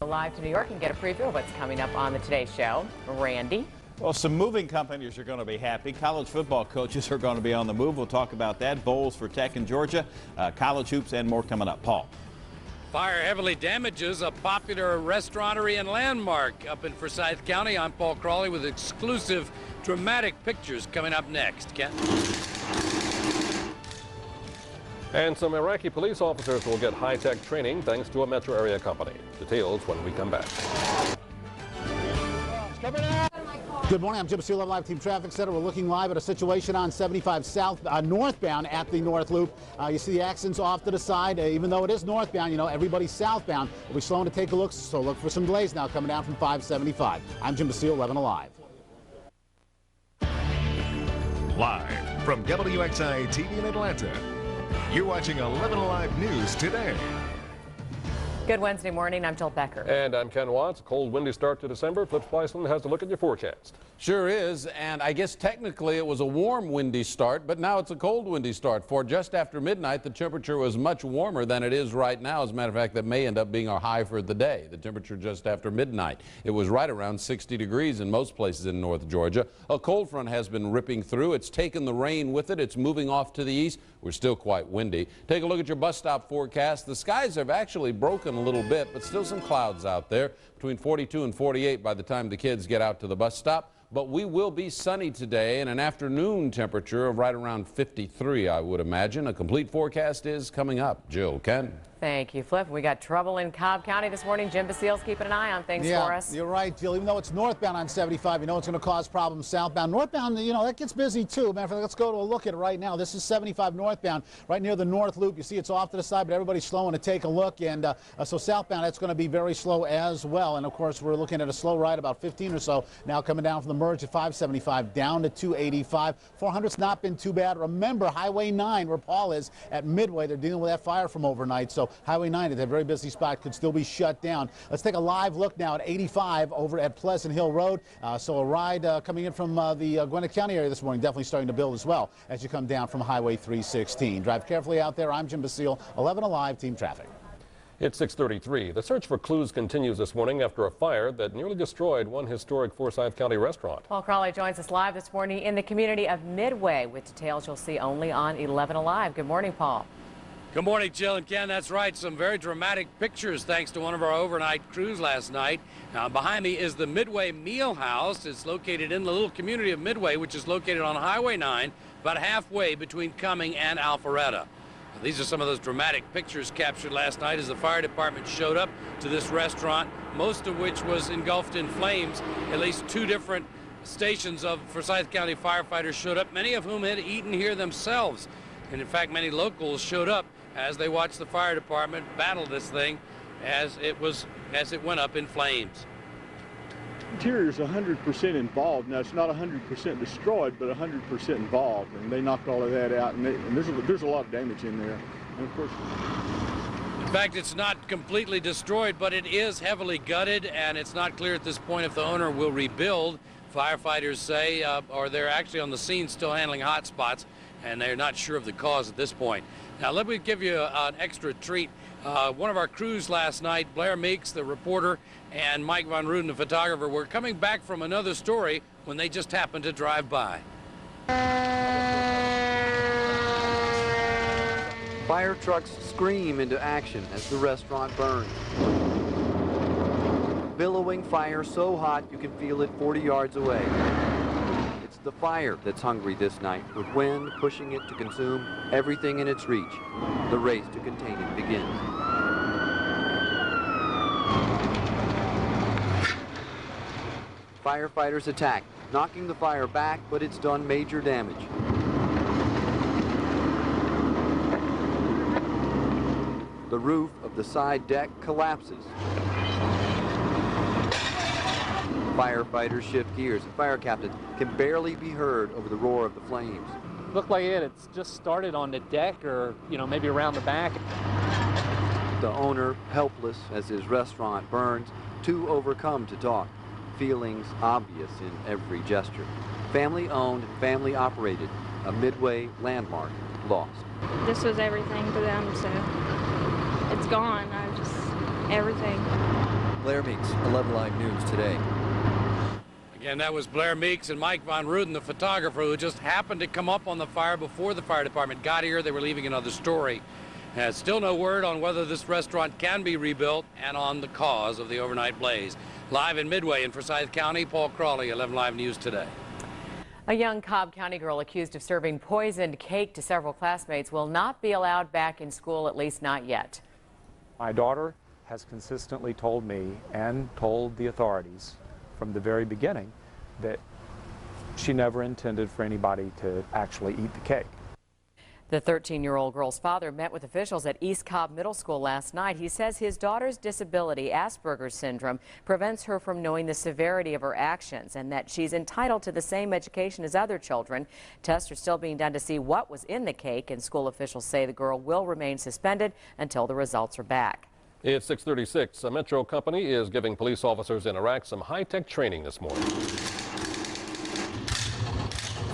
Live to New York and get a preview of what's coming up on the Today Show. Randy. Well, some moving companies are going to be happy. College football coaches are going to be on the move. We'll talk about that. Bowls for Tech in Georgia, college hoops, and more coming up. Paul. Fire heavily damages a popular restaurantery and landmark up in Forsyth County. I'm Paul Crawley with exclusive dramatic pictures coming up next. Ken? And some Iraqi police officers will get high-tech training thanks to a metro area company. Details when we come back. Good morning, I'm Jim Basile, Live Team Traffic Center. We're looking live at a situation on 75 south northbound at the North Loop. You see the accidents off to the side. Even though it is northbound, you know, everybody's southbound. We'll be slowing to take a look, so look for some delays now coming down from 575. I'm Jim Basile, 11Alive. Live from WXIA-TV in Atlanta, you're watching 11Alive News Today. Good Wednesday morning. I'm Jill Becker. And I'm Ken Watts. A cold, windy start to December. Flip Spiceland has a look at your forecast. Sure is, and I guess technically it was a warm, windy start, but now it's a cold, windy start. For just after midnight, the temperature was much warmer than it is right now. As a matter of fact, that may end up being our high for the day. The temperature just after midnight. It was right around 60 degrees in most places in North Georgia. A cold front has been ripping through. It's taken the rain with it. It's moving off to the east. We're still quite windy. Take a look at your bus stop forecast. The skies have actually broken a little bit, but still some clouds out there. Between 42 and 48 by the time the kids get out to the bus stop. But we will be sunny today and an afternoon temperature of right around 53, I would imagine. A complete forecast is coming up. Jill, Ken. Thank you, Flip. We got trouble in Cobb County this morning. Jim Basile's keeping an eye on things for us. You're right, Jill. Even though it's northbound on 75, you know it's going to cause problems southbound. Northbound, you know, that gets busy too. Matter of fact, let's go to a look at it right now. This is 75 northbound, right near the North Loop. You see it's off to the side, but everybody's slowing to take a look. And so southbound, that's going to be very slow as well. And of course, we're looking at a slow ride, about 15 or so. Now coming down from the merge at 575 down to 285. 400's not been too bad. Remember, Highway 9, where Paul is at Midway, they're dealing with that fire from overnight. So Highway 9 at that very busy spot could still be shut down. Let's take a live look now at 85 over at Pleasant Hill Road. So a ride coming in from the Gwinnett County area this morning, definitely starting to build as well as you come down from Highway 316. Drive carefully out there. I'm Jim Basile, 11Alive Team Traffic. It's 6:33. The search for clues continues this morning after a fire that nearly destroyed one historic Forsyth County restaurant. Paul Crawley joins us live this morning in the community of Midway with details you'll see only on 11Alive. Good morning, Paul. Good morning, Jill and Ken. That's right. Some very dramatic pictures thanks to one of our overnight crews last night. Now, behind me is the Midway Meal House. It's located in the little community of Midway, which is located on Highway 9, about halfway between Cumming and Alpharetta. These are some of those dramatic pictures captured last night as the fire department showed up to this restaurant, most of which was engulfed in flames. At least two different stations of Forsyth County firefighters showed up, many of whom had eaten here themselves. And in fact, many locals showed up as they watched the fire department battle this thing as it went up in flames. Interior's 100% involved. Now, it's not 100% destroyed, but 100% involved, and they knocked all of that out, and there's a lot of damage in there. And of course, in fact, it's not completely destroyed, but it is heavily gutted, and it's not clear at this point if the owner will rebuild. Firefighters say, or they're actually on the scene still handling hot spots, and they're not sure of the cause at this point. Now, let me give you an extra treat. One of our crews last night, Blair Meeks, the reporter, and Mike Von Ruden, the photographer, were coming back from another story when they just happened to drive by. Fire trucks scream into action as the restaurant burns. Billowing fire so hot you can feel it 40 yards away. It's the fire that's hungry this night, with wind pushing it to consume everything in its reach. The race to contain it begins. Firefighters attack, knocking the fire back, but it's done major damage. The roof of the side deck collapses. Firefighters shift gears. The fire captain can barely be heard over the roar of the flames. Looked like it's just started on the deck or, maybe around the back. The owner, helpless as his restaurant burns, too overcome to talk. Feelings obvious in every gesture. Family owned, family operated, a Midway landmark lost. This was everything to them, so it's gone. Everything. Blair Meeks, 11 Alive News Today. Again, that was Blair Meeks and Mike Von Ruden, the photographer, who just happened to come up on the fire before the fire department got here. They were leaving another story. Still no word on whether this restaurant can be rebuilt and on the cause of the overnight blaze. Live in Midway in Forsyth County, Paul Crawley, 11 Alive News Today. A young Cobb County girl accused of serving poisoned cake to several classmates will not be allowed back in school, at least not yet. My daughter has consistently told me and told the authorities from the very beginning that she never intended for anybody to actually eat the cake. The 13-year-old girl's father met with officials at East Cobb Middle School last night. He says his daughter's disability, Asperger's syndrome, prevents her from knowing the severity of her actions and that she's entitled to the same education as other children. Tests are still being done to see what was in the cake, and school officials say the girl will remain suspended until the results are back. It's 6:36. A Metro company is giving police officers in Iraq some high-tech training this morning.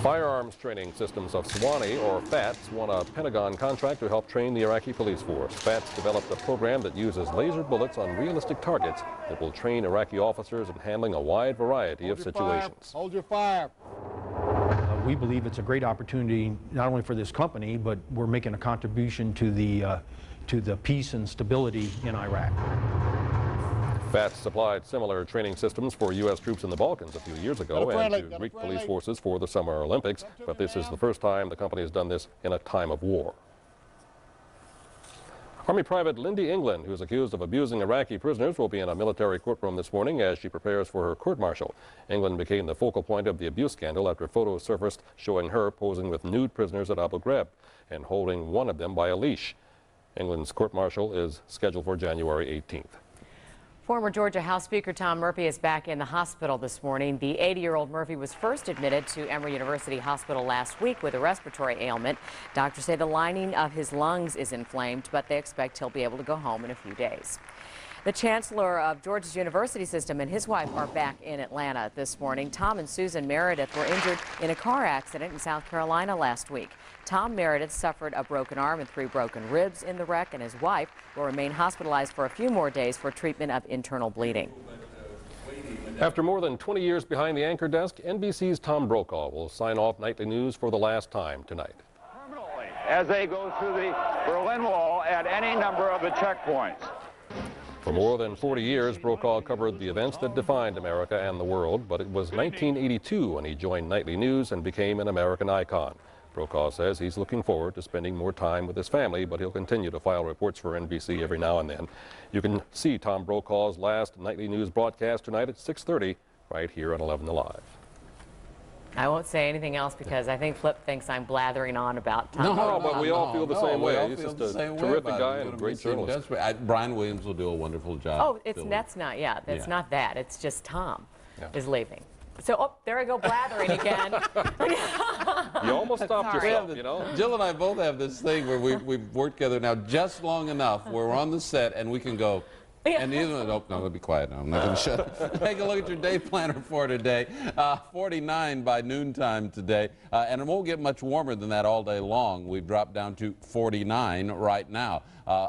Firearms Training Systems of Swanee, or FATS, won a Pentagon contract to help train the Iraqi police force. FATS developed a program that uses laser bullets on realistic targets that will train Iraqi officers in handling a wide variety of situations. Hold your fire. We believe it's a great opportunity not only for this company, but we're making a contribution to the peace and stability in Iraq. FATS supplied similar training systems for U.S. troops in the Balkans a few years ago and to Greek police forces for the Summer Olympics, but this is the first time the company has done this in a time of war. Army Private Lindy England, who is accused of abusing Iraqi prisoners, will be in a military courtroom this morning as she prepares for her court-martial. England became the focal point of the abuse scandal after photos surfaced showing her posing with nude prisoners at Abu Ghraib and holding one of them by a leash. England's court-martial is scheduled for January 18th. Former Georgia House Speaker Tom Murphy is back in the hospital this morning. The 80-year-old Murphy was first admitted to Emory University Hospital last week with a respiratory ailment. Doctors say the lining of his lungs is inflamed, but they expect he'll be able to go home in a few days. The chancellor of Georgia's university system and his wife are back in Atlanta this morning. Tom and Susan Meredith were injured in a car accident in South Carolina last week. Tom Meredith suffered a broken arm and 3 broken ribs in the wreck, and his wife will remain hospitalized for a few more days for treatment of internal bleeding. After more than 20 years behind the anchor desk, NBC's Tom Brokaw will sign off nightly news for the last time tonight. As they go through the Berlin Wall at any number of the checkpoints. For more than 40 years, Brokaw covered the events that defined America and the world, but it was 1982 when he joined Nightly News and became an American icon. Brokaw says he's looking forward to spending more time with his family, but he'll continue to file reports for NBC every now and then. You can see Tom Brokaw's last Nightly News broadcast tonight at 6:30 right here on 11 Alive. I won't say anything else because I think Flip thinks I'm blathering on about Tom. No, but we all feel the same way. He's just a terrific guy and a great journalist. Brian Williams will do a wonderful job. Oh, that's not that. It's just Tom is leaving. So, there I go blathering again. You almost stopped yourself, you know. Jill and I both have this thing where we've worked together now just long enough where we're on the set and we can go, and the other one, no, I'm going to be quiet now. I'm not going to shut up. Take a look at your day planner for today. 49 by noontime today, and it won't get much warmer than that all day long. We've dropped down to 49 right now.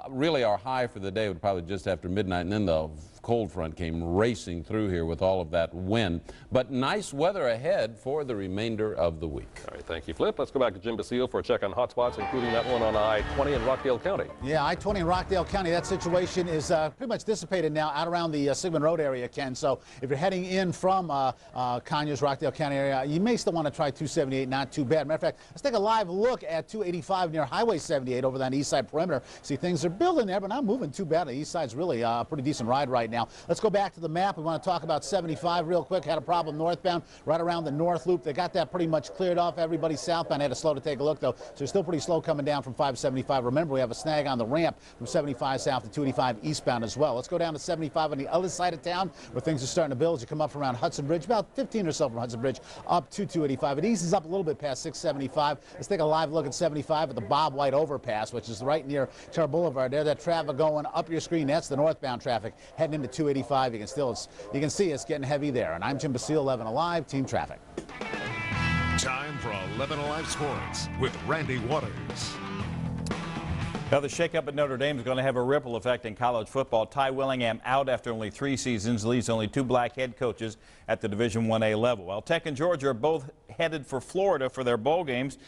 Really, our high for the day would probably just after midnight, and then the cold front came racing through here with all of that wind. But nice weather ahead for the remainder of the week. All right, thank you, Flip. Let's go back to Jim Basile for a check on hot spots, including that one on I-20 in Rockdale County. Yeah, I-20 in Rockdale County, that situation is pretty much dissipated now out around the Sigmund Road area, Ken. So if you're heading in from Conyers, Rockdale County area, you may still want to try 278, not too bad. Matter of fact, let's take a live look at 285 near Highway 78 over on the east side perimeter. See, things are building there, but not moving too bad. The east side's really a pretty decent ride right now. Let's go back to the map. We want to talk about 75 real quick. Had a problem northbound right around the north loop. They got that pretty much cleared off. Everybody southbound had to slow to take a look, though. So it's still pretty slow coming down from 575. Remember, we have a snag on the ramp from 75 south to 285 eastbound as well. Let's go down to 75 on the other side of town where things are starting to build. As you come up around Hudson Bridge, about 15 or so from Hudson Bridge up to 285. It eases up a little bit past 675. Let's take a live look at 75 at the Bob White overpass, which is right near Terra Boulevard there. That traffic going up your screen, that's the northbound traffic heading into 285. You can see it's getting heavy there. And I'm Jim Basile, 11 Alive, Team Traffic. Time for 11 Alive Sports with Randy Waters. Now, the shakeup at Notre Dame is going to have a ripple effect in college football. Ty Willingham out after only 3 seasons, leaves only 2 black head coaches at the Division 1A level. While Tech and Georgia are both headed for Florida for their bowl games,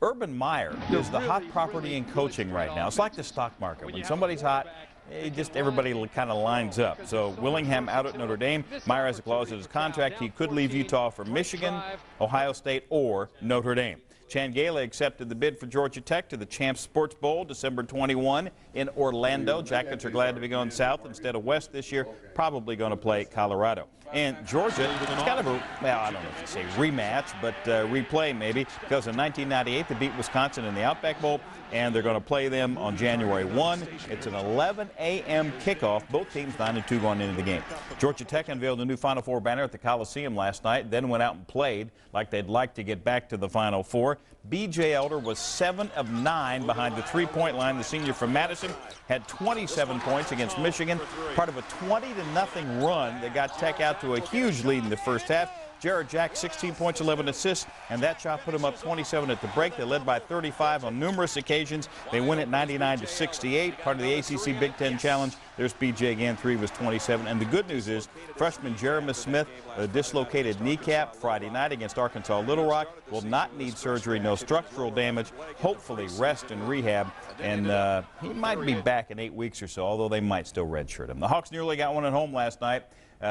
Urban Meyer is the hot property in coaching right now. It's like the stock market. When somebody's hot, everybody kind of lines up. So Willingham out at Notre Dame. Meyer has a clause in his contract. He could leave Utah for Michigan, Ohio State, or Notre Dame. Chan Gailey accepted the bid for Georgia Tech to the Champs Sports Bowl December 21 in Orlando. Jackets are glad to be going south instead of west this year, probably going to play Colorado. And Georgia, it's kind of a, well, I don't know if you say rematch, but replay maybe, because in 1998 they beat Wisconsin in the Outback Bowl, and they're going to play them on January 1. It's an 11 a.m. kickoff. Both teams 9-2 going into the game. Georgia Tech unveiled a new Final Four banner at the Coliseum last night, then went out and played like they'd like to get back to the Final Four. B.J. Elder was 7 of 9 behind the three-point line. The senior from Madison had 27 points against Michigan, part of a 20-0 run that got Tech out to a huge lead in the first half. Jared Jack, 16 points, 11 assists, and that shot put them up 27 at the break. They led by 35 on numerous occasions. They win at 99-68, part of the ACC Big Ten Challenge. There's B.J. again, 3 was 27. And the good news is freshman Jeremy Smith, a dislocated kneecap Friday night against Arkansas Little Rock, will not need surgery, no structural damage, hopefully rest and rehab. And he might be back in 8 weeks or so, although they might still redshirt him. The Hawks nearly got one at home last night.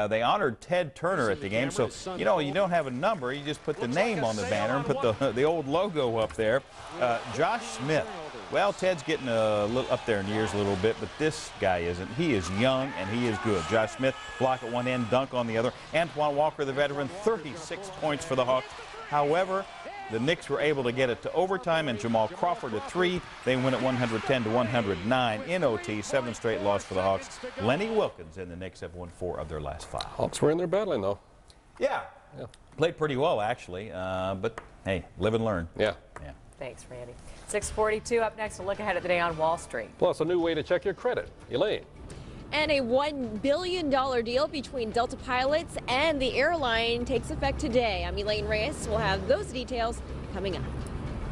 They honored Ted Turner at the game, so you know you don't have a number, you just put the name on the banner and put the old logo up there. Josh Smith, well, Ted's getting a little up there in years a little bit, but this guy isn't. He is young and he is good. Josh Smith, block at one end, dunk on the other. Antoine Walker, the veteran, 36 points for the Hawks. However, the Knicks were able to get it to overtime, and Jamal Crawford at 3. They win at 110-109 in OT. 7 straight loss for the Hawks. Lenny Wilkins and the Knicks have won 4 of their last 5. Hawks were in there battling, though. Yeah. Played pretty well, actually. But, hey, live and learn. Yeah. Thanks, Randy. 6:42 up next, a look ahead at the day on Wall Street. Plus, a new way to check your credit. Elaine. And a $1 billion deal between Delta pilots and the airline takes effect today. I'm Elaine Reyes. We'll have those details coming up.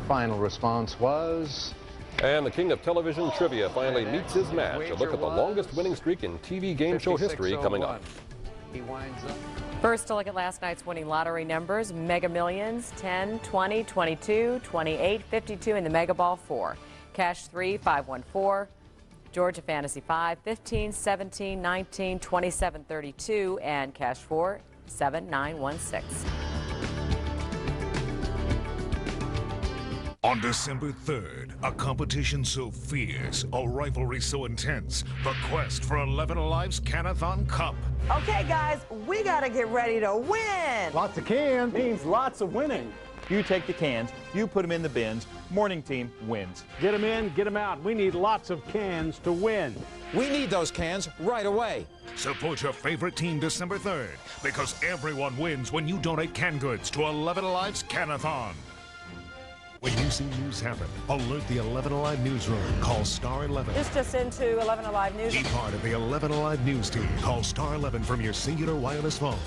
Final response was... And the king of television trivia finally meets his match. A look at the longest winning streak in TV game show history coming up. He winds up. First, a look at last night's winning lottery numbers. Mega Millions, 10, 20, 22, 28, 52, and the Mega Ball 4. Cash 3, 514. Georgia Fantasy 5, 15, 17, 19, 27, 32, and Cash 4, 7916. On December 3rd, a competition so fierce, a rivalry so intense, the quest for 11Alive's Canathon Cup. Okay, guys, we gotta get ready to win. Lots of cans means lots of winning. You take the cans, you put them in the bins, morning team wins. Get them in, get them out. We need lots of cans to win. We need those cans right away. Support your favorite team December 3rd, because everyone wins when you donate canned goods to 11Alive's Canathon. When you see news happen, alert the 11Alive newsroom. Call star 11. This just into 11Alive News. Be part of the 11Alive news team. Call star 11 from your singular wireless phone.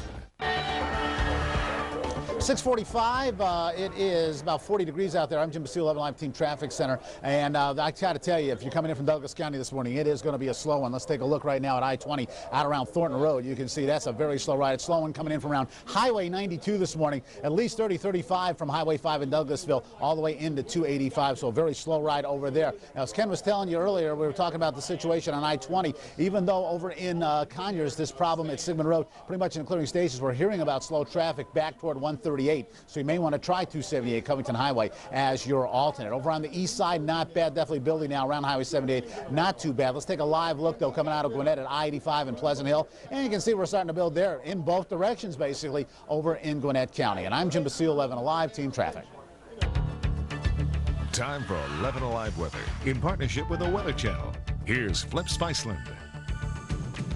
6:45. It is about 40 degrees out there. I'm Jim Basile, 11Alive Team Traffic Center. And I got to tell you, if you're coming in from Douglas County this morning, it is going to be a slow one. Let's take a look right now at I-20 out around Thornton Road. You can see that's a very slow ride. It's slow one coming in from around Highway 92 this morning. At least 30, 35 from Highway 5 in Douglasville all the way into 285. So a very slow ride over there. Now, as Ken was telling you earlier, we were talking about the situation on I-20. Even though over in Conyers, this problem at Sigmund Road, pretty much in clearing stations, we're hearing about slow traffic back toward 138. So you may want to try 278 Covington Highway as your alternate. Over on the east side, not bad. Definitely building now around Highway 78. Not too bad. Let's take a live look, though, coming out of Gwinnett at I-85 in Pleasant Hill. And you can see we're starting to build there in both directions, basically, over in Gwinnett County. And I'm Jim Basile, 11Alive Team Traffic. Time for 11Alive weather in partnership with the Weather Channel. Here's Flip Spiceland.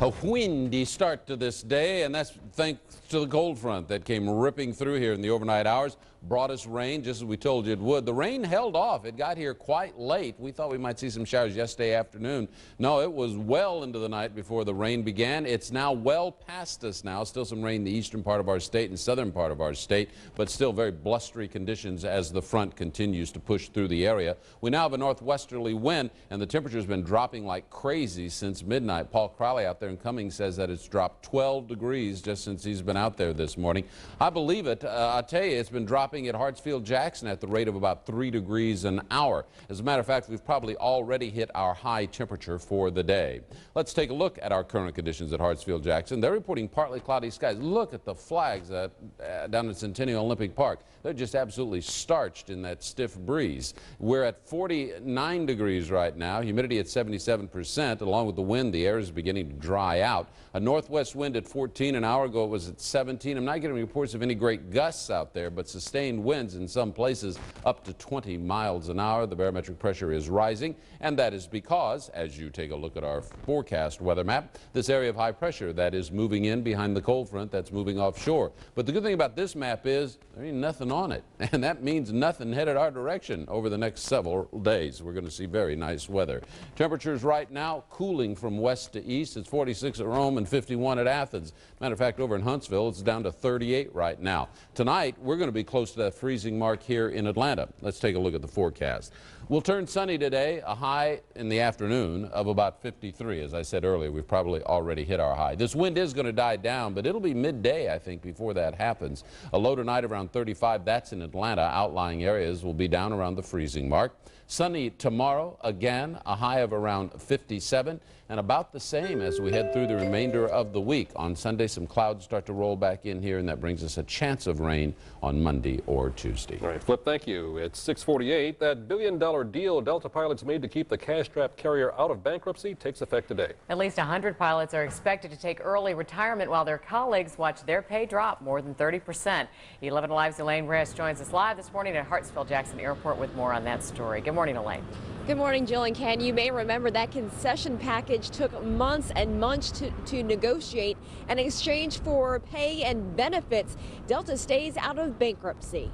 A windy start to this day, and that's thanks to the cold front that came ripping through here in the overnight hours. Brought us rain, just as we told you it would. The rain held off. It got here quite late. We thought we might see some showers yesterday afternoon. No, it was well into the night before the rain began. It's now well past us now. Still some rain in the eastern part of our state and southern part of our state, but still very blustery conditions as the front continues to push through the area. We now have a northwesterly wind, and the temperature's been dropping like crazy since midnight. Paul Crowley out there in Cummings says that it's dropped 12 degrees just since he's been out there this morning. I believe it. I'll tell you, it's been dropping at Hartsfield-Jackson at the rate of about 3 degrees an hour. As a matter of fact, we've probably already hit our high temperature for the day. Let's take a look at our current conditions at Hartsfield-Jackson. They're reporting partly cloudy skies. Look at the flags down at Centennial Olympic Park. They're just absolutely starched in that stiff breeze. We're at 49 degrees right now, humidity at 77%. Along with the wind, the air is beginning to dry out. A northwest wind at 14. An hour ago it was at 17. I'm not getting reports of any great gusts out there, but sustained winds in some places up to 20 miles an hour. The barometric pressure is rising, and that is because, as you take a look at our forecast weather map, this area of high pressure that is moving in behind the cold front that's moving offshore. But the good thing about this map is there ain't nothing on it, and that means nothing headed our direction over the next several days. We're going to see very nice weather. Temperatures right now cooling from west to east. It's 46 at Rome and 51 at Athens. Matter of fact, over in Huntsville, it's down to 38 right now. Tonight, we're going to be close to that freezing mark here in Atlanta. Let's take a look at the forecast. We'll turn sunny today, a high in the afternoon of about 53. As I said earlier, we've probably already hit our high. This wind is going to die down, but it'll be midday, I think, before that happens. A low tonight around 35. That's in Atlanta. Outlying areas will be down around the freezing mark. Sunny tomorrow, again, a high of around 57, and about the same as we head through the remainder of the week. On Sunday, some clouds start to roll back in here, and that brings us a chance of rain on Monday or Tuesday. All right, Flip, thank you. It's 6:48. That billion-dollar deal Delta pilots made to keep the cash-strapped carrier out of bankruptcy takes effect today. At least 100 pilots are expected to take early retirement while their colleagues watch their pay drop more than 30%. 11Alive's Elaine Reyes joins us live this morning at Hartsfield-Jackson Airport with more on that story. Good morning, Elaine. Good morning, Jill and Ken. You may remember that concession package took months and months to negotiate. In exchange for pay and benefits, Delta stays out of bankruptcy.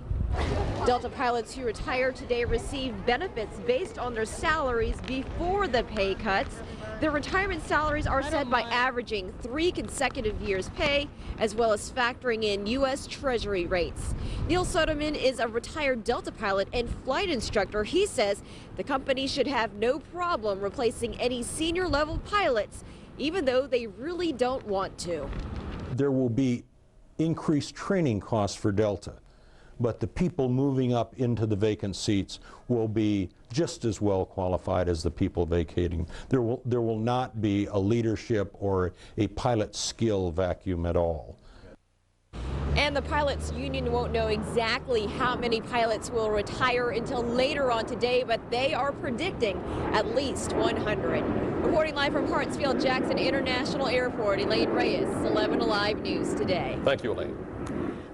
Delta pilots who retire today receive benefits based on their salaries before the pay cuts. Their retirement salaries are set by averaging 3 consecutive years' pay, as well as factoring in U.S. Treasury rates. Neil Soderman is a retired Delta pilot and flight instructor. He says the company should have no problem replacing any senior-level pilots, even though they really don't want to. There will be increased training costs for Delta, but the people moving up into the vacant seats will be just as well qualified as the people vacating. There will not be a leadership or a pilot skill vacuum at all. And the pilots union won't know exactly how many pilots will retire until later on today, but they are predicting at least 100. Reporting live from Hartsfield-Jackson International Airport, Elaine Reyes, 11Alive News Today. Thank you, Elaine.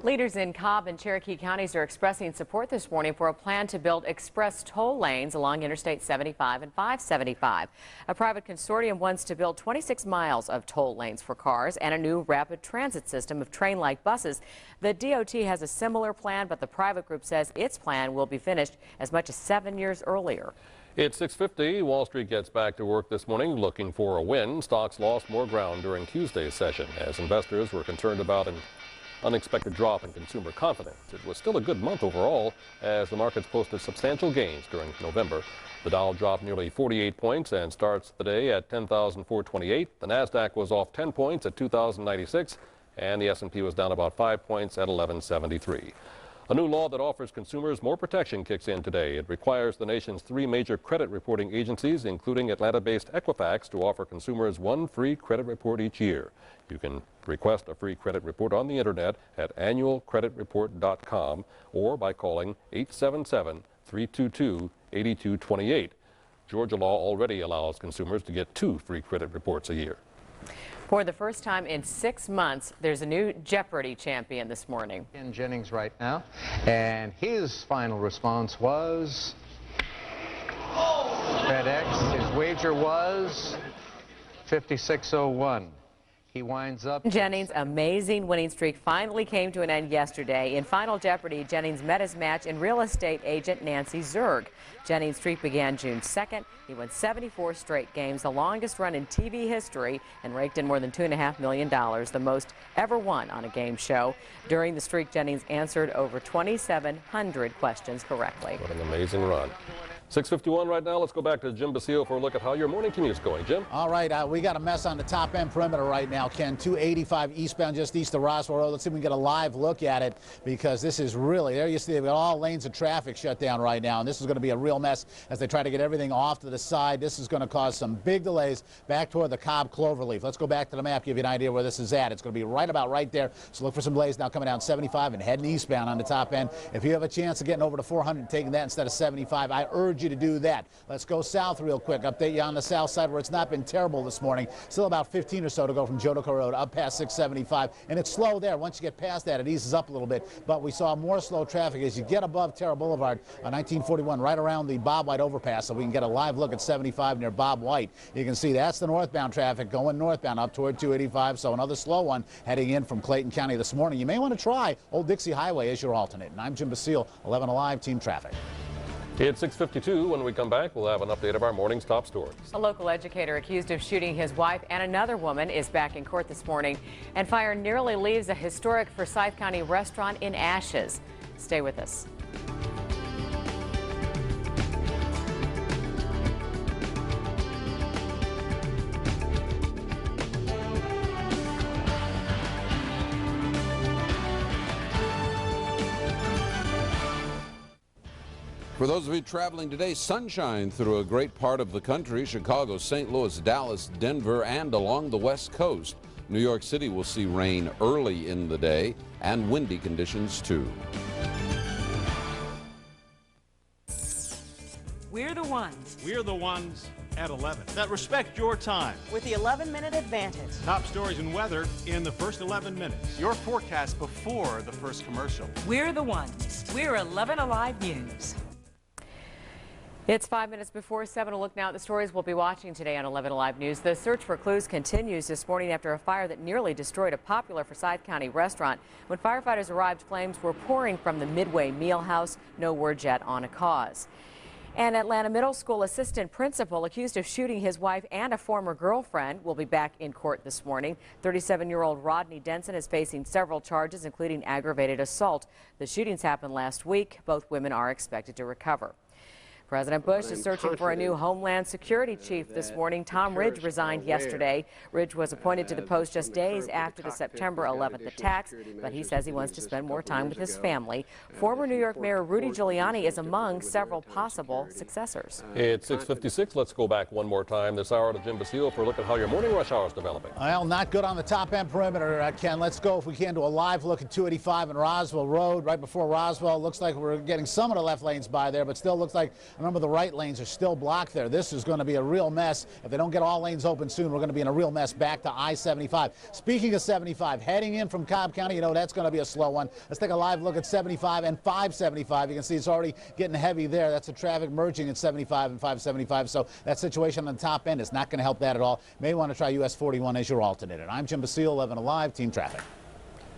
Leaders in Cobb and Cherokee counties are expressing support this morning for a plan to build express toll lanes along Interstate 75 and 575. A private consortium wants to build 26 miles of toll lanes for cars and a new rapid transit system of train-like buses. The DOT has a similar plan, but the private group says its plan will be finished as much as 7 years earlier. It's 6:50. Wall Street gets back to work this morning looking for a win. Stocks lost more ground during Tuesday's session as investors were concerned about an unexpected drop in consumer confidence. It was still a good month overall as the markets posted substantial gains during November. The Dow dropped nearly 48 points and starts the day at 10,428. The Nasdaq was off 10 points at 2,096, and the S&P was down about 5 points at 1173. A new law that offers consumers more protection kicks in today. It requires the nation's 3 major credit reporting agencies, including Atlanta-based Equifax, to offer consumers 1 free credit report each year. You can request a free credit report on the internet at annualcreditreport.com or by calling 877-322-8228. Georgia law already allows consumers to get 2 free credit reports a year. For the first time in 6 months, there's a new Jeopardy champion this morning. In Jennings right now, and his final response was FedEx. His wager was 5601. he winds up. Jennings' amazing winning streak finally came to an end yesterday. In Final Jeopardy, Jennings met his match in real estate agent Nancy Zerg. Jennings' streak began June 2nd. He won 74 straight games, the longest run in TV history, and raked in more than $2.5 million, the most ever won on a game show. During the streak, Jennings answered over 2,700 questions correctly. What an amazing run. 6:51 right now. Let's go back to Jim Basile for a look at how your morning commute's going. Jim? All right, we got a mess on the top end perimeter right now, Ken. 285 eastbound just east of Roswell Road. Let's see if we can get a live look at it, because this is really, there you see they've got all lanes of traffic shut down right now, and this is going to be a real mess as they try to get everything off to the side. This is going to cause some big delays back toward the Cobb Cloverleaf. Let's go back to the map, give you an idea where this is at. It's going to be right about right there, so look for some delays now coming down 75 and heading eastbound on the top end. If you have a chance of getting over to 400 and taking that instead of 75, I urge you to do that. Let's go south real quick. Update you on the south side where it's not been terrible this morning. Still about 15 or so to go from Jodeco Road up past 675. And it's slow there. Once you get past that, it eases up a little bit. But we saw more slow traffic as you get above Terra Boulevard on 1941, right around the Bob White overpass. So we can get a live look at 75 near Bob White. You can see that's the northbound traffic going northbound up toward 285. So another slow one heading in from Clayton County this morning. You may want to try Old Dixie Highway as your alternate. And I'm Jim Basile, 11 Alive Team Traffic. It's 6:52. When we come back, we'll have an update of our morning's top stories. A local educator accused of shooting his wife and another woman is back in court this morning, and fire nearly leaves a historic Forsyth County restaurant in ashes. Stay with us. For those of you traveling today, sunshine through a great part of the country: Chicago, St. Louis, Dallas, Denver, and along the West Coast. New York City will see rain early in the day and windy conditions too. We're the ones. We're the ones at 11 that respect your time. With the 11-minute advantage. Top stories and weather in the first 11 minutes. Your forecast before the first commercial. We're the ones. We're 11 Alive News. It's 5 minutes before 7. A look now at the stories we'll be watching today on 11 Alive News. The search for clues continues this morning after a fire that nearly destroyed a popular Forsyth County restaurant. When firefighters arrived, flames were pouring from the Midway Meal House. No word yet on a cause. An Atlanta Middle School assistant principal accused of shooting his wife and a former girlfriend will be back in court this morning. 37-year-old Rodney Denson is facing several charges, including aggravated assault. The shootings happened last week. Both women are expected to recover. President Bush is searching for a new Homeland Security chief this morning. Tom Ridge resigned yesterday. Ridge was appointed to the post just days after the September 11th attacks, but he says he wants to spend more time with his family. Former New York Mayor Rudy Giuliani is among several possible successors. It's 6:56. Let's go back one more time this hour to Jim Basile for a look at how your morning rush hour is developing. Well, not good on the top end perimeter, Ken. Let's go, if we can, to a live look at 285 and Roswell Road. Right before Roswell, looks like we're getting some of the left lanes by there, but still looks like a number of the right lanes are still blocked there. This is going to be a real mess. If they don't get all lanes open soon, we're going to be in a real mess back to I-75. Speaking of 75, heading in from Cobb County, you know that's going to be a slow one. Let's take a live look at 75 and 575. You can see it's already getting heavy there. That's the traffic merging at 75 and 575. So that situation on the top end is not going to help that at all. May want to try US 41 as your alternate. And I'm Jim Basile, 11 Alive, Team Traffic.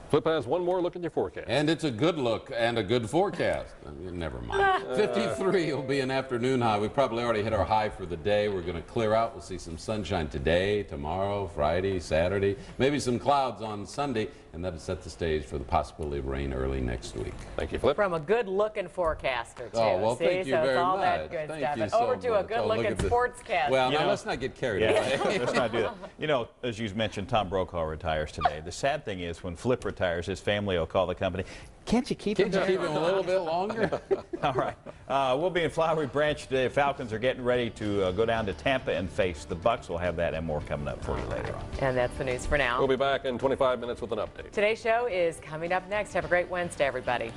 Flip has one more look at your forecast. And it's a good look and a good forecast. Never mind. 53 will be an afternoon high. We probably already hit our high for the day. We're going to clear out. We'll see some sunshine today, tomorrow, Friday, Saturday, maybe some clouds on Sunday, and that'll set the stage for the possibility of rain early next week. Thank you, Flip. From a good-looking forecaster, too. Oh, well, thank you very all much. That good Thank stuff. you And so over to a good-looking sportscaster. Well, now let's not get carried away. Let's not do that. You know, as you mentioned, Tom Brokaw retires today. The sad thing is when Flip retires, his family will call the company. Can't you keep him? Can't you keep him a little bit longer? All right. We'll be in Flowery Branch today. Falcons are getting ready to go down to Tampa and face the Bucks. We'll have that and more coming up for you later on. And that's the news for now. We'll be back in 25 minutes with an update. Today's show is coming up next. Have a great Wednesday, everybody.